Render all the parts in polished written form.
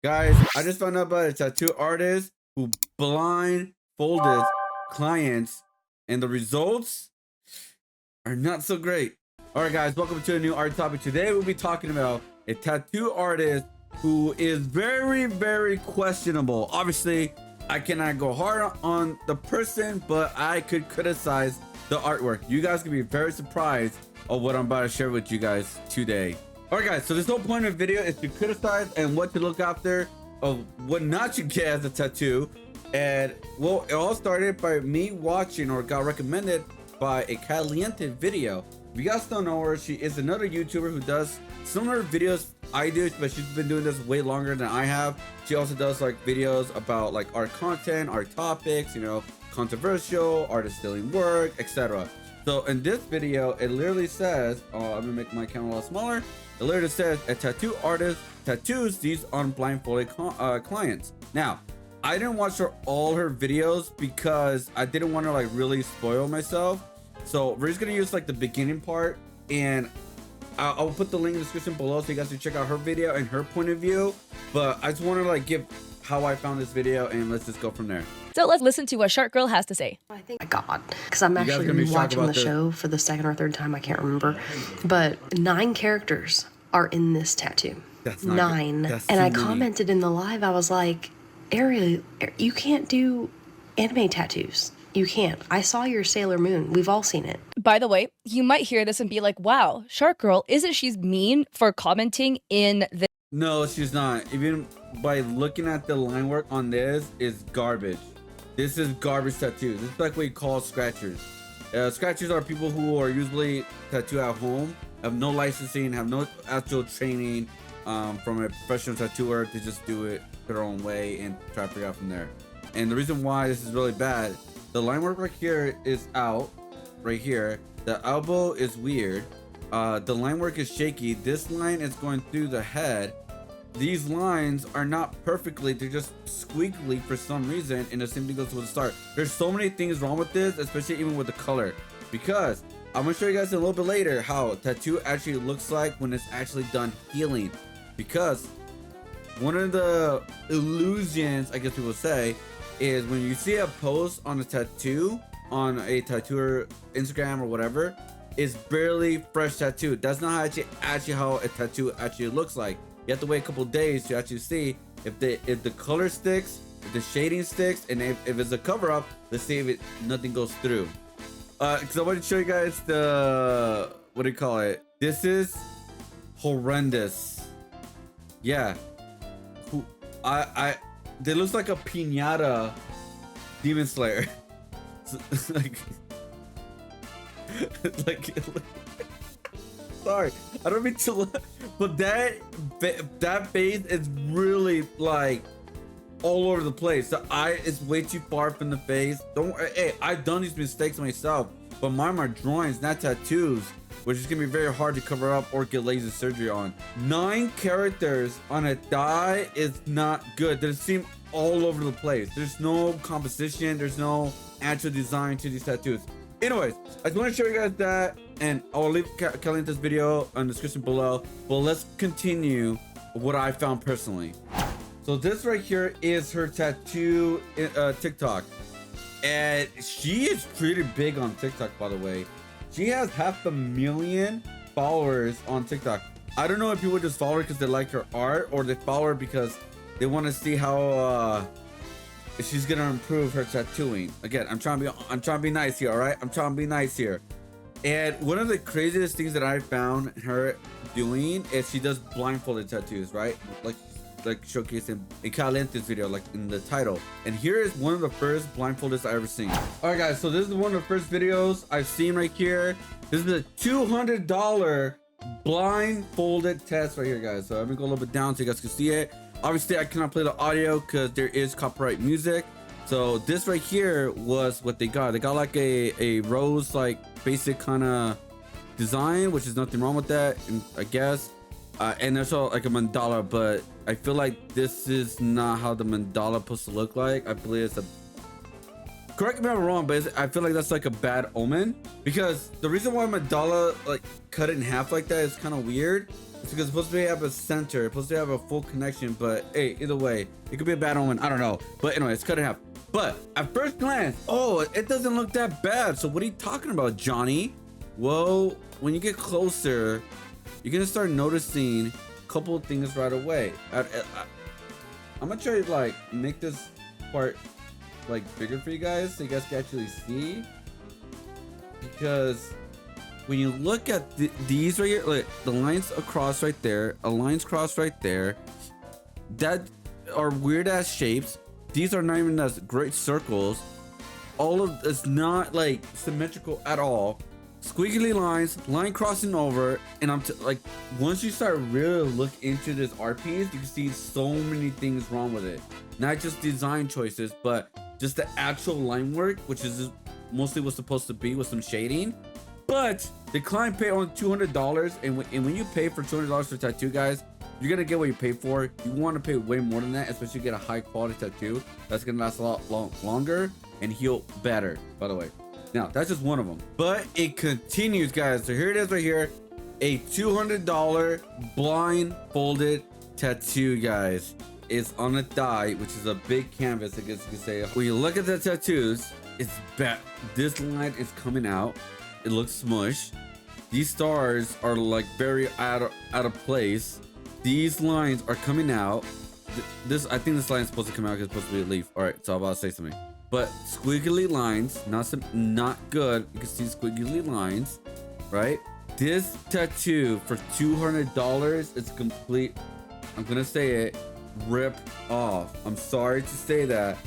Guys, I just found out about a tattoo artist who blindfolded clients, and the results are not so great. All right, guys, welcome to a new art topic. Today, we'll be talking about a tattoo artist who is very, very questionable. Obviously, I cannot go hard on the person, but I could criticize the artwork. You guys can be very surprised of what I'm about to share with you guys today. All right, guys, so this whole point of the video is to criticize and what to look after of what not to get as a tattoo. And well, it all started by me watching or got recommended by a Katliente video. If you guys don't know her, she is another YouTuber who does similar videos I do, but she's been doing this way longer than I have. She also does like videos about like art content, art topics, you know, controversial, artist stealing work, etc. So in this video, it literally says, I'm gonna make my camera a lot smaller. It literally says a tattoo artist tattoos these on blindfolded clients. Now, I didn't watch all her videos because I didn't want to like really spoil myself. So we're just gonna use like the beginning part, and I'll put the link in the description below so you guys can check out her video and her point of view. But I just want to like give how I found this video, and let's just go from there. So let's listen to what Shark Girl has to say. I think, my God, because I'm actually watching the show for the second or third time, I can't remember, but 9 characters are in this tattoo. That's not 9. That's and I many. commented in the live, I was like, Ariel, you can't do anime tattoos. You can't. I saw your Sailor Moon. We've all seen it. By the way, you might hear this and be like, wow, Shark Girl, isn't she mean for commenting in the... No, she's not. Even by looking at the line work on this is garbage. This is garbage tattoos. This is like what you call scratchers. Scratchers are people who are usually tattoo at home, have no licensing, have no actual training from a professional tattooer to just do it their own way and try to figure out from there. And the reason why this is really bad, the line work right here is out, right here. The elbow is weird. The line work is shaky. This line is going through the head. These lines are not perfectly, they're just squiggly for some reason, and the same thing goes with the start. There's so many things wrong with this, especially even with the color, because I'm gonna show you guys a little bit later how a tattoo actually looks like when it's actually done healing. Because one of the illusions, I guess people say, is when you see a post on a tattoo on a tattooer Instagram or whatever, it's barely fresh tattoo. That's not actually how a tattoo actually looks like. You have to wait a couple days to actually see if the color sticks, if the shading sticks, and if it's a cover up, let's see if nothing goes through. Because I want to show you guys the, what do you call it? This is horrendous. Yeah. It looks like a piñata demon slayer. like sorry, I don't mean to look, but that face is really like all over the place. The eye is way too far from the face. Hey, I've done these mistakes myself, but mine are drawings, not tattoos, which is gonna be very hard to cover up or get laser surgery on. 9 characters on a thigh is not good. They seem all over the place. There's no composition, there's no actual design to these tattoos. Anyways, I just want to show you guys that, and I'll leave Katliente's video in the description below. But let's continue what I found personally. So this right here is her tattoo TikTok, and she is pretty big on TikTok, by the way. She has 500,000 followers on TikTok. I don't know if people just follow her because they like her art, or they follow her because they want to see how she's gonna improve her tattooing. Again, I'm trying to be nice here, all right? I'm trying to be nice here. And one of the craziest things that I found her doing is she does blindfolded tattoos, right? Like showcased in Katliente's video, like in the title. And here is one of the first blindfoldeds I ever seen. All right, guys, so this is one of the first videos I've seen right here. This is a $200 blindfolded test right here, guys. So I'm gonna go a little bit down so you guys can see it. Obviously, I cannot play the audio because there is copyright music. So this right here was what they got. They got like a rose, like basic kind of design, which is nothing wrong with that, I guess. And there's also like a mandala, but I feel like this is not how the mandala is supposed to look like. I believe it's correct me if I'm wrong, but I feel like that's like a bad omen, because the reason why Madala like cut it in half like that is kind of weird. It's because it's supposed to have a center, it's supposed to have a full connection, but hey, either way, it could be a bad omen. I don't know. But anyway, it's cut in half. But at first glance, oh, it doesn't look that bad. So what are you talking about, Johnny? Well, when you get closer, you're gonna start noticing a couple of things right away. I'm gonna try to like make this part like bigger for you guys so you guys can actually see, because when you look at these right here, like the lines across right there, a lines cross right there, that are weird ass shapes. These are not even as great circles. All of it's not like symmetrical at all. Squiggly lines, line crossing over, and I'm like, once you start really look into this art piece, you can see so many things wrong with it. Not just design choices, but just the actual line work, which is mostly what's supposed to be with some shading. But the client paid only $200, and when you pay for $200 for a tattoo, guys, you're gonna get what you pay for. You want to pay way more than that, especially get a high quality tattoo that's gonna last a lot longer and heal better, by the way. Now that's just one of them, but it continues, guys. So here it is right here, a $200 blindfolded tattoo, guys. It's on a thigh, which is a big canvas, I guess you could say. When you look at the tattoos, it's bad. This line is coming out. It looks smushed. These stars are like very out of place. These lines are coming out. I think this line is supposed to come out because it's supposed to be a leaf. All right, so I'm about to say something. But squiggly lines, not good. You can see squiggly lines, right? This tattoo for $200 is complete. I'm gonna say it, rip off. I'm sorry to say that,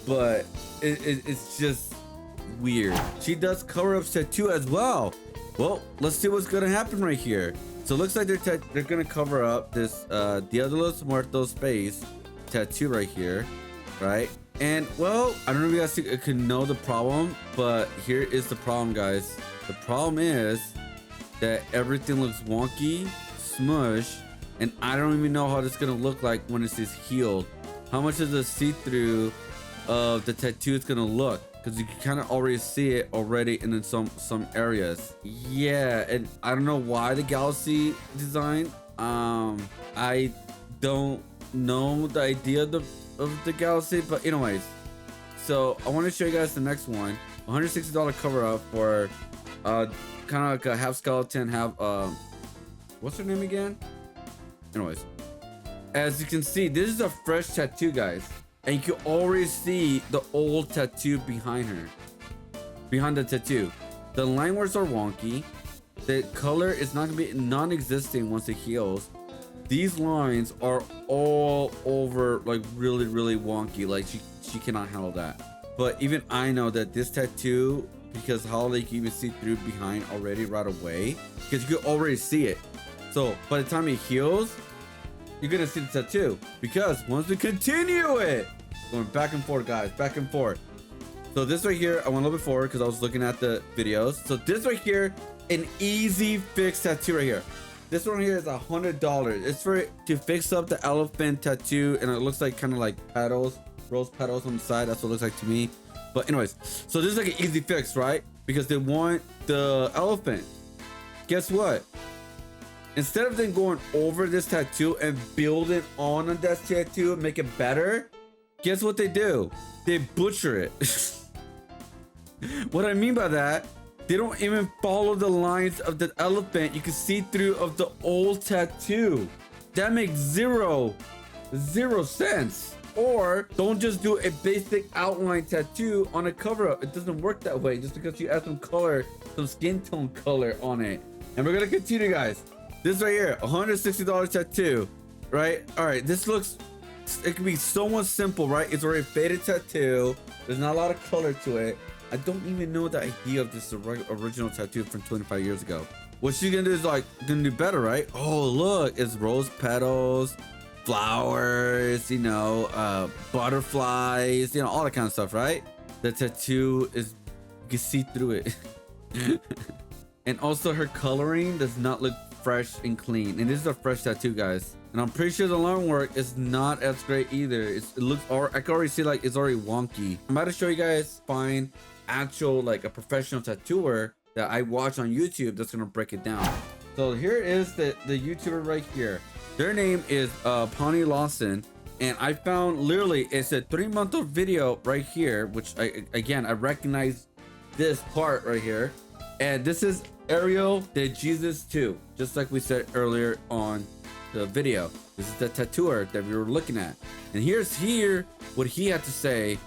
but it's just weird. She does cover up tattoo as well. Well, let's see what's gonna happen right here. So it looks like they're gonna cover up this Dia de los Muertos face tattoo right here, right? And well, I don't know if you guys can know the problem, but here is the problem, guys. The problem is that everything looks wonky, smush, and I don't even know how this is gonna look like when it's healed. How much of the see-through of the tattoo is gonna look? Because you can kind of already see it already in some areas. Yeah, and I don't know why the galaxy design. I don't know the idea of the galaxy, but anyways. So I want to show you guys the next one. $160 cover up for kind of like a half skeleton, half what's her name again? Anyways, as you can see, this is a fresh tattoo, guys. And you can already see the old tattoo behind her. Behind the tattoo. The line works are wonky. The color is not gonna be non-existent once it heals. These lines are all over, like really, really wonky. Like she cannot handle that. But even I know that this tattoo, because how they can even see through behind already right away, because you can already see it. So by the time it heals, you're gonna see the tattoo, because once we continue it, going back and forth, guys, back and forth. So this right here, I went a little bit forward because I was looking at the videos. So this right here, an easy fix tattoo right here. This one here is $100. It's to fix up the elephant tattoo, and it looks like kind of like petals, rose petals on the side. That's what it looks like to me. But anyways, so this is like an easy fix, right? Because they want the elephant. Guess what? Instead of them going over this tattoo and building on that tattoo and make it better, guess what they do? They butcher it. What I mean by that, they don't even follow the lines of the elephant you can see through of the old tattoo. That makes zero sense. Or don't just do a basic outline tattoo on a cover up. It doesn't work that way just because you add some color, some skin tone color on it. And we're gonna continue, guys. This right here, $160 tattoo, right? All right, this looks, it can be somewhat simple, right? It's already faded tattoo. There's not a lot of color to it. I don't even know the idea of this original tattoo from 25 years ago. What she's gonna do is like, gonna do better, right? Oh, look, it's rose petals, flowers, you know, butterflies, you know, all that kind of stuff, right? The tattoo is, you can see through it. And also her coloring does not look fresh and clean, and this is a fresh tattoo, guys. And I'm pretty sure the line work is not as great either. It looks, or I can already see like it's already wonky. I'm about to show you guys find actual like a professional tattooer that I watch on YouTube that's gonna break it down. So here is the YouTuber right here. Their name is Pawnee Lawson. And I found literally it's a 3-month-old video right here, which I recognize this part right here. And this is Ariel did Jesus too, just like we said earlier on the video. This is the tattooer that we were looking at. And here's what he had to say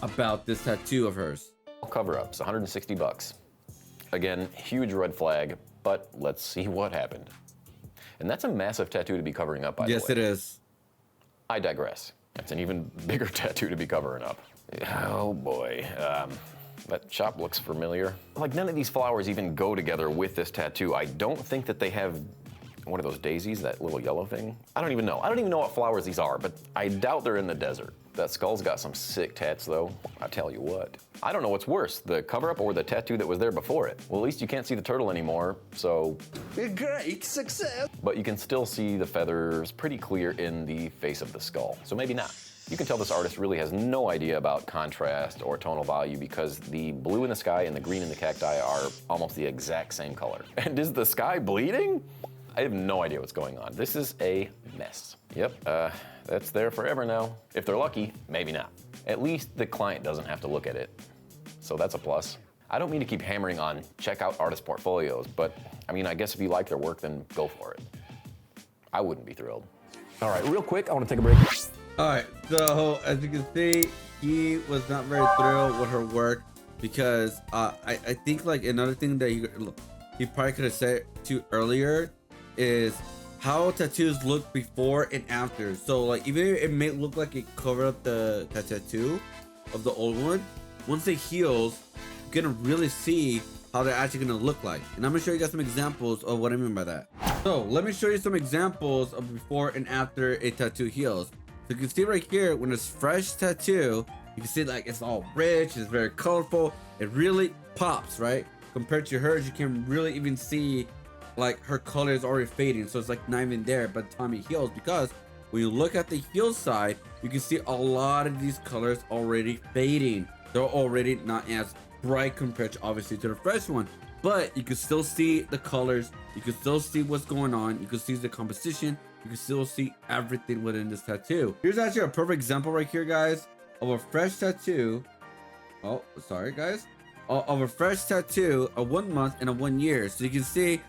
about this tattoo of hers. Cover-ups, 160 bucks. Again, huge red flag, but let's see what happened. And that's a massive tattoo to be covering up, by the way. Yes, it is. I digress. It's an even bigger tattoo to be covering up. Oh boy, that shop looks familiar. Like none of these flowers even go together with this tattoo. I don't think that they have one of those daisies, that little yellow thing. I don't even know. I don't even know what flowers these are, but I doubt they're in the desert. That skull's got some sick tats though, I tell you what. I don't know what's worse, the cover-up or the tattoo that was there before it. Well, at least you can't see the turtle anymore, so... Great success! But you can still see the feathers pretty clear in the face of the skull, so maybe not. You can tell this artist really has no idea about contrast or tonal value because the blue in the sky and the green in the cacti are almost the exact same color. And is the sky bleeding? I have no idea what's going on. This is a mess. Yep, that's there forever now. If they're lucky, maybe not. At least the client doesn't have to look at it. So that's a plus. I don't mean to keep hammering on check out artist portfolios, but I mean, I guess if you like their work, then go for it. I wouldn't be thrilled. All right, real quick, I want to take a break. All right, so as you can see, he was not very thrilled with her work because I think like another thing that he probably could have said to earlier is how tattoos look before and after. So like even if it may look like it covered up the tattoo of the old one, once it heals, you're gonna really see how they're actually gonna look like. And I'm gonna show you guys some examples of what I mean by that. So let me show you some examples of before and after a tattoo heals. So you can see right here when it's fresh tattoo, you can see like it's all rich, it's very colorful, it really pops, right? Compared to hers, you can really even see like her color is already fading, so it's like not even there by the time it heals, because when you look at the heel side, you can see a lot of these colors already fading. They're already not as bright compared to obviously to the fresh one, but you can still see the colors, you can still see what's going on, you can see the composition, you can still see everything within this tattoo. Here's actually a perfect example right here, guys, of a fresh tattoo. Oh, sorry guys, of a fresh tattoo, a 1 month and a 1 year. So you can see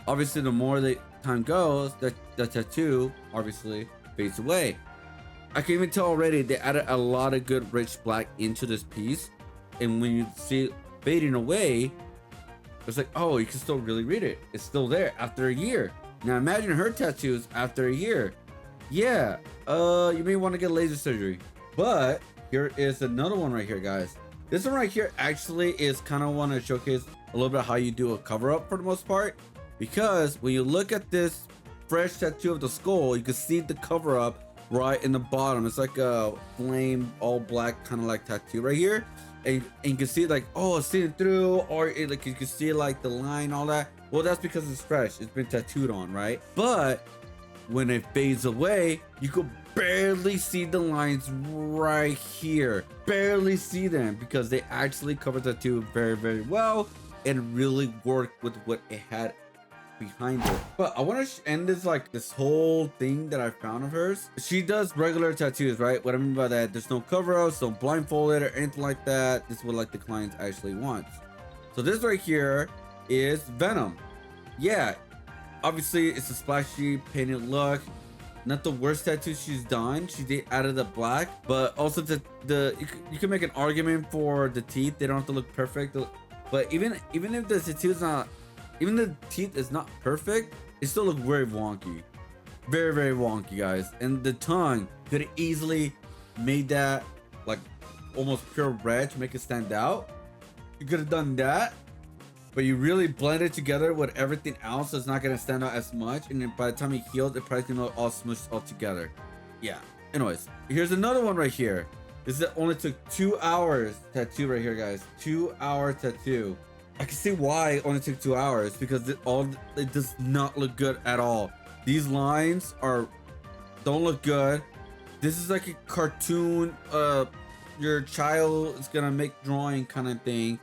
obviously the more the time goes, the tattoo obviously fades away. I can even tell already they added a lot of good rich black into this piece, and when you see it fading away, it's like, oh, you can still really read it. It's still there after a year. Now imagine her tattoos after a year. Yeah, you may want to get laser surgery. But here is another one right here, guys. This one right here actually is kind of want to showcase a little bit how you do a cover up for the most part. Because when you look at this fresh tattoo of the skull, you can see the cover up right in the bottom. It's like a flame all black kind of like tattoo right here, and you can see like, oh, it's seeing through, or like you can see like the line, all that. Well, that's because it's fresh, it's been tattooed on, right? But when it fades away, you could barely see the lines right here, barely see them, because they actually covered the tattoo very, very well and really worked with what it had behind it. But I want to end this whole thing that I found of hers. She does regular tattoos, right? What I mean by that, there's no cover-ups, no blindfolded or anything like that. This is what like the client actually wants. So this right here is Venom. Yeah, obviously it's a splashy painted look. Not the worst tattoo she's done. She did added the black, but also you can make an argument for the teeth. They don't have to look perfect, but even if the tattoo's not, even the teeth is not perfect, it still looks very wonky. Very, very wonky, guys. And the tongue could have easily made that like almost pure red to make it stand out. You could have done that, but you really blend it together with everything else, so it's not gonna stand out as much. And then by the time it heals, it probably gonna all smushed all together. Yeah. Anyways, here's another one right here. This only took 2 hours tattoo right here, guys. 2 hour tattoo. I can see why it only took 2 hours, because it does not look good at all. These lines are don't look good. This is like a cartoon, your child is gonna make drawing kind of thing.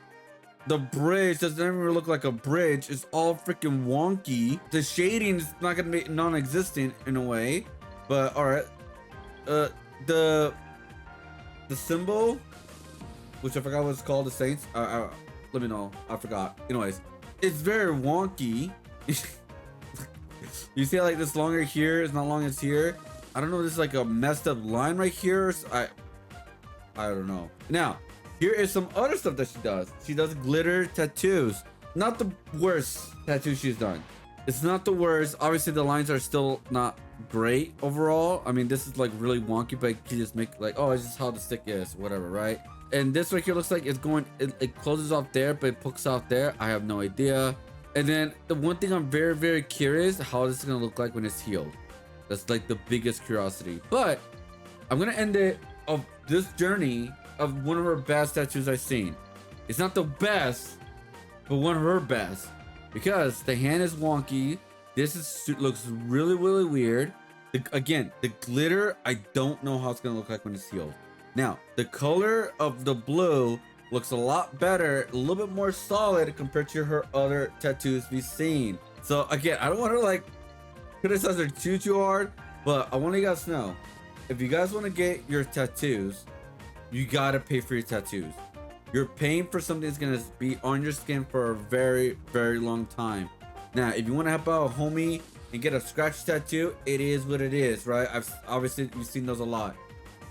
The bridge doesn't even look like a bridge. It's all freaking wonky. The shading is not gonna be non-existent in a way, but all right. The symbol, which I forgot what it's called, the Saints. Let me know. I forgot. Anyways, it's very wonky. You see, like this longer here is not long as here. I don't know. This is like a messed up line right here. I don't know. Now, here is some other stuff that she does. She does glitter tattoos. Not the worst tattoo she's done. It's not the worst. Obviously, the lines are still not great overall. I mean, this is like really wonky, but you just make like, oh, it's just how the stick is, whatever, right? And this right here looks like it's going, it closes off there, but it pokes out there. I have no idea. And then the one thing I'm very, very curious how this is gonna look like when it's healed. That's like the biggest curiosity. But I'm gonna end it of this journey of one of her best tattoos I've seen. It's not the best, but one of her best, because the hand is wonky. This looks really, really weird. Again, the glitter, I don't know how it's gonna look like when it's healed. Now, the color of the blue looks a lot better, a little bit more solid compared to her other tattoos we've seen. So again, I don't want to like criticize her too hard, but I want you guys to know, if you guys want to get your tattoos, you gotta pay for your tattoos. You're paying for something that's gonna be on your skin for a very, very long time. Now, if you want to help out a homie and get a scratch tattoo, it is what it is, right? Obviously you've seen those a lot.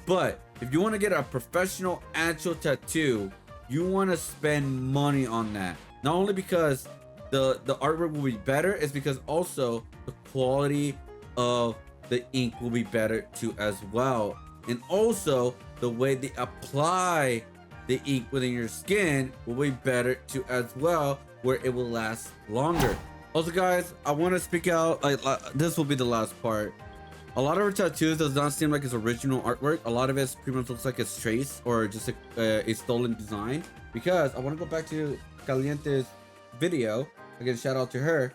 But if you want to get a professional actual tattoo, you want to spend money on that. Not only because the artwork will be better, it's because also the quality of the ink will be better too as well. And also the way they apply the ink within your skin will be better too as well, where it will last longer. Also guys, I want to speak out, like this will be the last part. A lot of her tattoos does not seem like it's original artwork. A lot of it pretty much looks like it's traced or just a stolen design. Because I want to go back to Katliente's video. Again, shout out to her.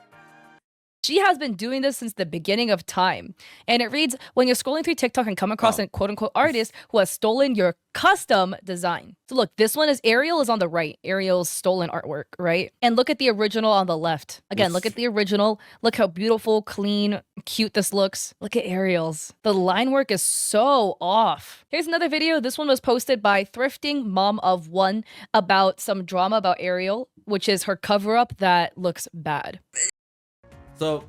She has been doing this since the beginning of time. And it reads, when you're scrolling through TikTok and come across a quote-unquote artist who has stolen your custom design. So look, this one is Ariel is on the right. Ariel's stolen artwork, right? And look at the original on the left. Again, look at the original. Look how beautiful, clean, cute this looks. Look at Ariel's. The line work is so off. Here's another video. This one was posted by Thrifting Mom of One about some drama about Ariel, which is her cover-up that looks bad. So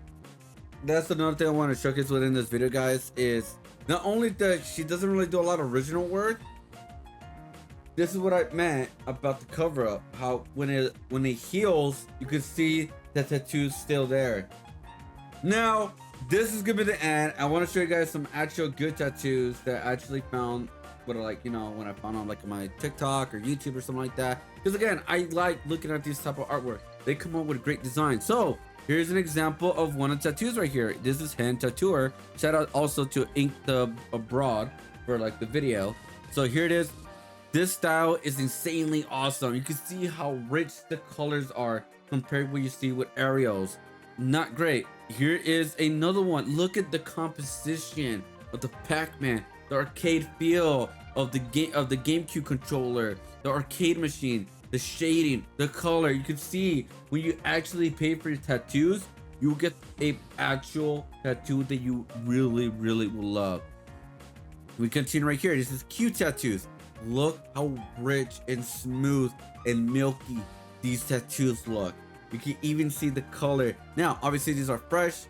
that's another thing I want to showcase within this video, guys, is not only that she doesn't really do a lot of original work. This is what I meant about the cover up. How when it heals, you can see the tattoo's still there. Now, this is gonna be the end. I want to show you guys some actual good tattoos that I actually found, what I like, you know, when I found on like my TikTok or YouTube or something like that. Because again, I like looking at these type of artwork. They come up with great design. So here's an example of one of the tattoos right here. This is Hand Tattooer. Shout out also to Ink the Abroad for like the video. So here it is. This style is insanely awesome. You can see how rich the colors are compared to what you see with Ariel's. Not great. Here is another one. Look at the composition of the Pac-Man, the arcade feel of the GameCube controller, the arcade machine, the shading, the color. You can see when you actually pay for your tattoos, you will get a actual tattoo that you really, really will love. We continue right here. This is cute tattoos. Look how rich and smooth and milky these tattoos look. You can even see the color. Now, obviously these are fresh.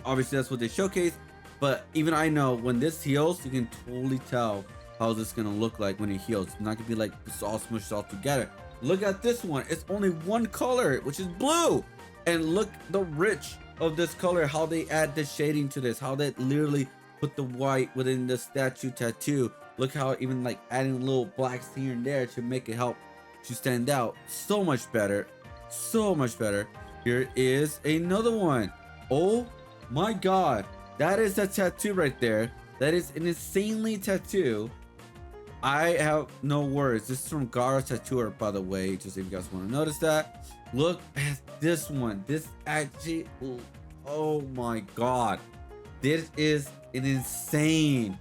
Obviously that's what they showcase. But even I know when this heals, you can totally tell how this is gonna look like when it heals. It's not gonna be like it's all smushed all together. Look at this one. It's only one color, which is blue. And look the rich of this color, how they add the shading to this, how they literally put the white within the statue tattoo. Look how even like adding little blacks here and there to make it help to stand out. So much better. So much better. Here is another one. Oh my god. That is a tattoo right there. That is an insanely tattoo. I have no words. This is from Gara Tattooer, by the way, just if you guys want to notice that. Look at this one. This actually, oh my god. this is an insane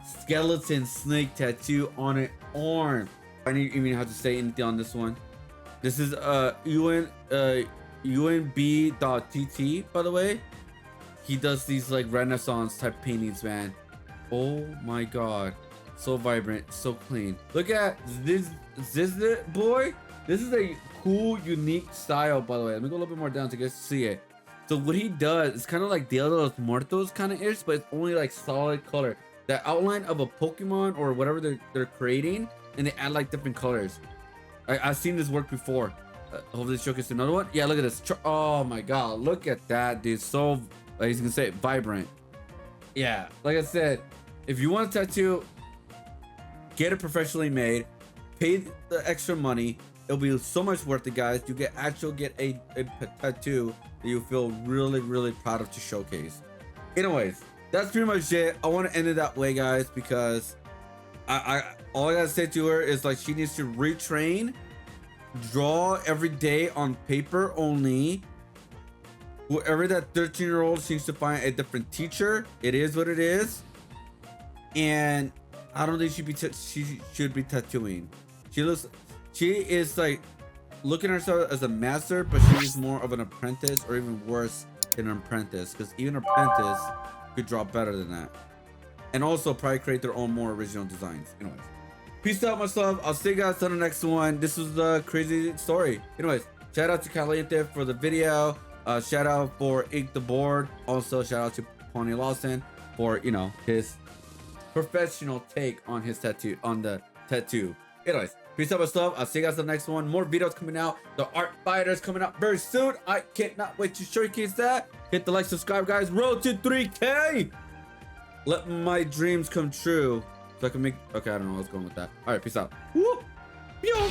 skeleton snake tattoo on an arm. I didn't even have to say anything on this one. This is unb.tt, by the way. He does these like Renaissance type paintings, man. Oh my god, so vibrant, so clean. Look at this boy. This is a cool, unique style, by the way. Let me go a little bit more down so you guys see it. So what he does is kind of like Dia de los Muertos kind of is, but it's only like solid color. The outline of a Pokemon or whatever they're creating, and they add like different colors. I've seen this work before. Hopefully showcase another one. Yeah, look at this. Oh my god, look at that, dude. So, like he's gonna say, vibrant. Yeah, like I said, if you want a tattoo, get it professionally made. Pay the extra money. It'll be so much worth it, guys. You get a tattoo that you feel really, really proud of to showcase. Anyways, that's pretty much it. I want to end it that way, guys, because all I gotta say to her is like she needs to retrain, draw every day on paper only. Whoever that 13-year-old seems to find a different teacher. It is what it is, and I don't think she should be tattooing. She is like looking at herself as a master, but she's more of an apprentice, or even worse than an apprentice, because even an apprentice could draw better than that, and also probably create their own more original designs. Anyways, peace out, much love. I'll see you guys on the next one. This was the crazy story. Anyways, shout out to Katliente for the video. Shout out for Ink the Board. Also shout out to Pony Lawson for, you know, his professional take on his tattoo, on the tattoo. Anyways, peace out, much love. I'll see you guys on the next one. More videos coming out. The art fighters coming out very soon. I cannot wait to showcase that. Hit the like, subscribe, guys. Road to 3K. Let my dreams come true so I can make. Okay, I don't know what's going with that. All right, peace out. Woo! Yo.